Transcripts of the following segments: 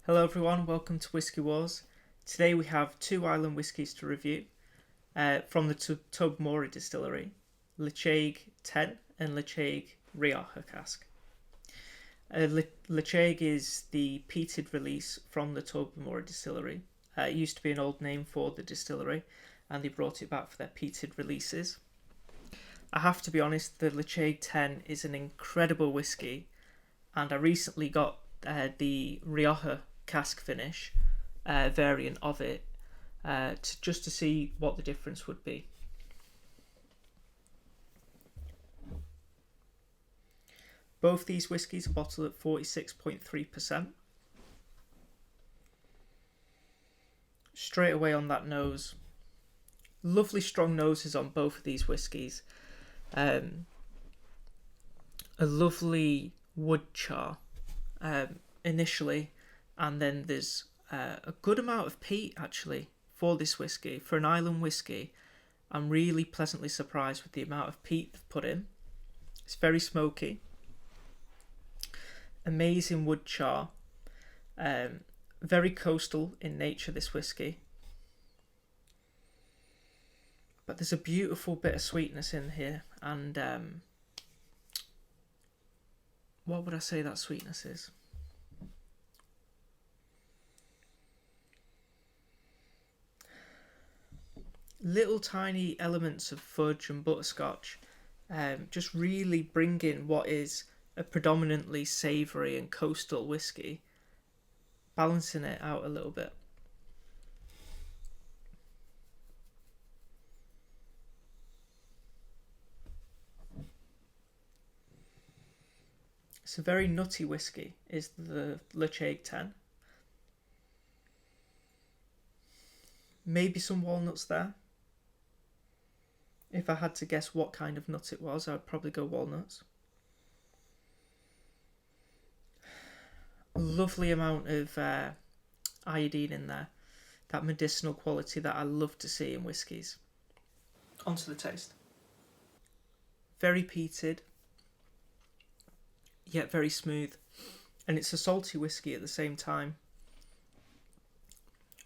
Hello everyone, welcome to WhiskyWars. Today we have two island whiskies to review from the Tobermory distillery, Ledaig 10 and Ledaig Rioja Cask. Ledaig is the peated release from the Tobermory distillery. It used to be an old name for the distillery and they brought it back for their peated releases. I have to be honest, the Ledaig 10 is an incredible whisky, and I recently got the Rioja Cask finish variant of it just to see what the difference would be. Both these whiskies are bottled at 46.3%. Straight away on that nose, lovely strong noses on both of these whiskies. A lovely wood char initially, and then there's a good amount of peat actually for this whiskey. For an island whiskey, I'm really pleasantly surprised with the amount of peat they've put in. It's very smoky, amazing wood char, very coastal in nature, this whiskey, but there's a beautiful bit of sweetness in here. And what would I say that sweetness is? Little tiny elements of fudge and butterscotch, just really bringing what is a predominantly savoury and coastal whiskey, balancing it out a little bit. It's a very nutty whiskey, is the Ledaig 10. Maybe some walnuts there. If I had to guess what kind of nut it was, I'd probably go walnuts. A lovely amount of iodine in there. That medicinal quality that I love to see in whiskies. Onto the taste. Very peated, yet very smooth. And it's a salty whiskey at the same time.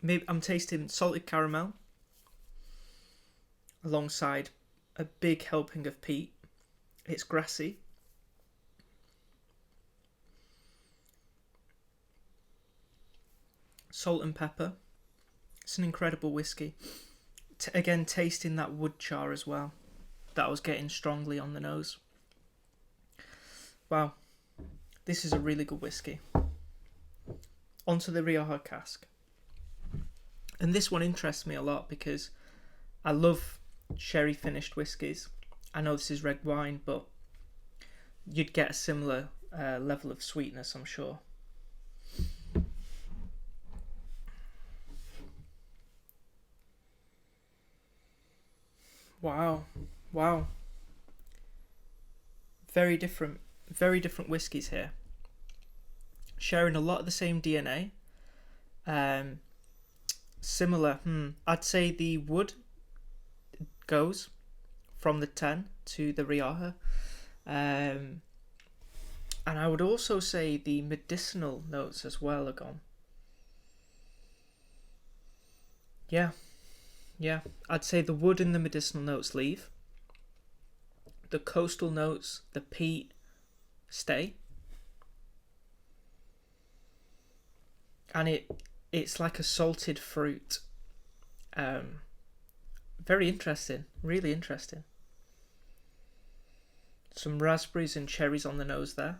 Maybe I'm tasting salted caramel alongside a big helping of peat. It's grassy. Salt and pepper. It's an incredible whiskey. Again, tasting that wood char as well, that I was getting strongly on the nose. Wow, this is a really good whiskey. Onto the Rioja Cask. And this one interests me a lot because I love sherry finished whiskies. I know this is red wine, but you'd get a similar level of sweetness, I'm sure. Wow. Very different whiskies here. Sharing a lot of the same DNA. Similar, I'd say the wood goes from the 10 to the Rioja. And I would also say the medicinal notes as well are gone. Yeah, I'd say the wood and the medicinal notes leave. The coastal notes, the peat, stay. And it's like a salted fruit. Very interesting, really interesting. Some raspberries and cherries on the nose there.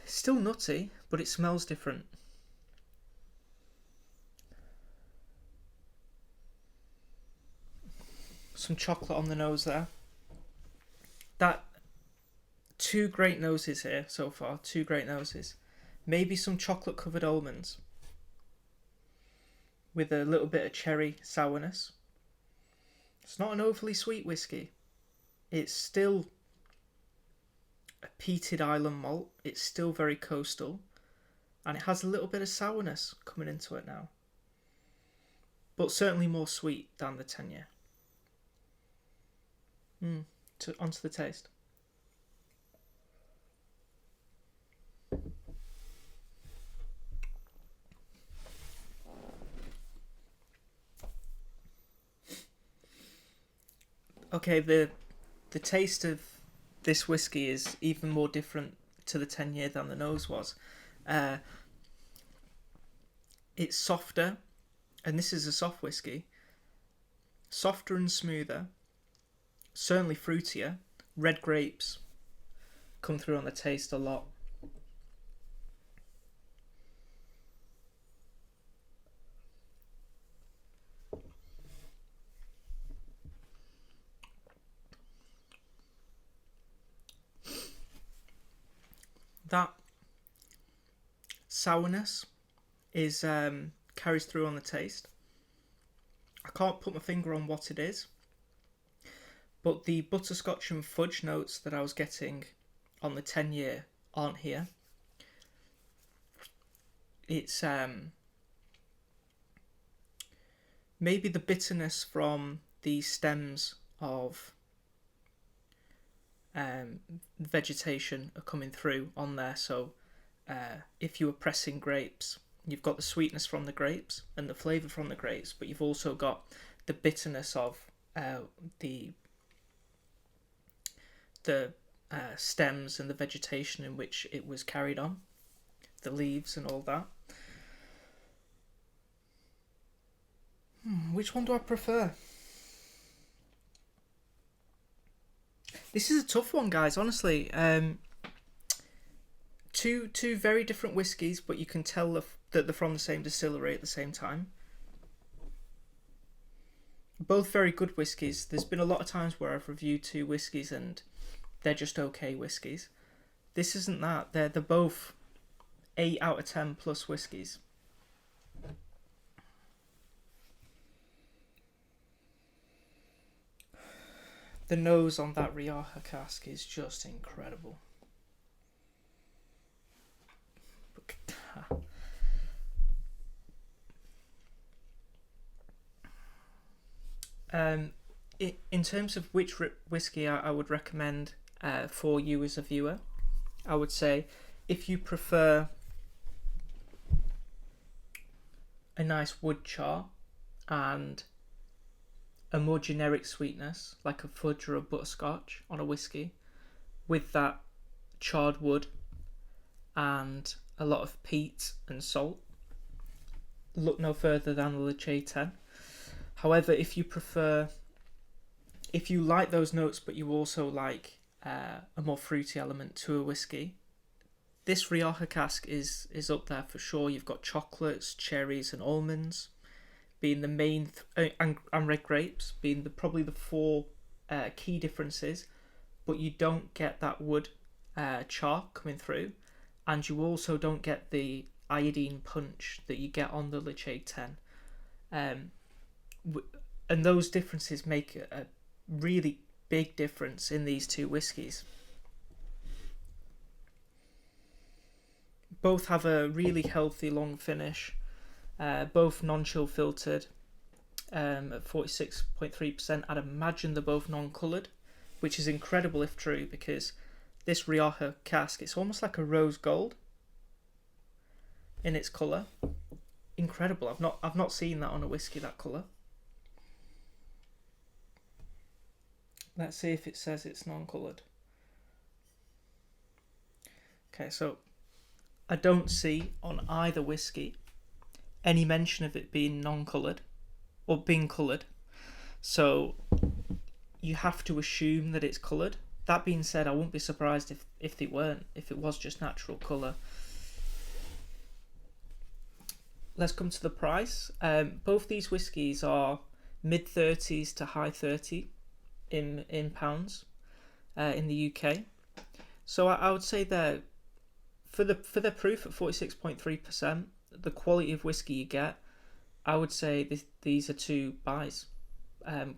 Still nutty, but it smells different. Some chocolate on the nose there. That two great noses here so far, two great noses. Maybe some chocolate covered almonds with a little bit of cherry sourness. It's not an overly sweet whiskey. It's still a peated island malt. It's still very coastal, and it has a little bit of sourness coming into it now, but certainly more sweet than the 10-year. Onto the taste. Okay, the taste of this whiskey is even more different to the 10-year than the nose was. Uh, it's softer, and this is a soft whiskey. Softer and smoother, certainly fruitier. Red grapes come through on the taste a lot. That sourness is carries through on the taste. I can't put my finger on what it is, but the butterscotch and fudge notes that I was getting on the 10-year aren't here. It's maybe the bitterness from the stems of vegetation are coming through on there. So if you were pressing grapes, you've got the sweetness from the grapes and the flavour from the grapes, but you've also got the bitterness of the stems and the vegetation in which it was carried on, the leaves and all that. Which one do I prefer? This is a tough one, guys, honestly. Two very different whiskies, but you can tell that they're from the same distillery at the same time. Both very good whiskies. There's been a lot of times where I've reviewed two whiskies and they're just okay whiskies. This isn't that. They're both 8 out of 10 plus whiskies. The nose on that Rioja cask is just incredible. In terms of which whiskey I would recommend for you as a viewer, I would say if you prefer a nice wood char and a more generic sweetness like a fudge or a butterscotch on a whiskey with that charred wood and a lot of peat and salt, look no further than the Ledaig 10. However, if you like those notes but you also like a more fruity element to a whiskey, this Rioja cask is up there for sure. You've got chocolates, cherries and almonds being the main and red grapes being probably the four key differences, but you don't get that wood char coming through, and you also don't get the iodine punch that you get on the Ledaig 10. And those differences make a really big difference in these two whiskies. Both have a really healthy long finish. Both non-chill filtered at 46.3%. I'd imagine they're both non-coloured, which is incredible if true, because this Rioja cask, it's almost like a rose gold in its colour. Incredible. I've not seen that on a whiskey, that colour. Let's see if it says it's non-coloured. Okay, so I don't see on either whiskey any mention of it being non-coloured or being coloured. So you have to assume that it's coloured. That being said, I wouldn't be surprised if they weren't, if it was just natural colour. Let's come to the price. Both these whiskies are mid-30s to high 30 in pounds in the UK. So I would say they're for their proof at 46.3%, the quality of whiskey you get, I would say these are two buys.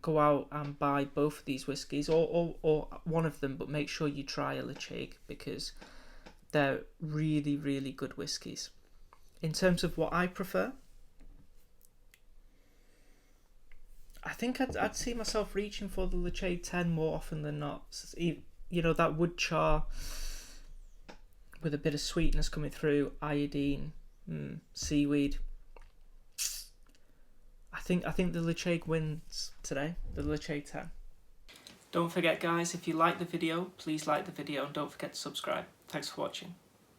Go out and buy both of these whiskies or one of them, but make sure you try a Ledaig because they're really, really good whiskies. In terms of what I prefer, I think I'd see myself reaching for the Ledaig 10 more often than not. You know, that wood char with a bit of sweetness coming through, iodine, seaweed. I think the Ledaig wins today, the Ledaig 10. Don't forget guys, if you like the video, please like the video and don't forget to subscribe. Thanks for watching.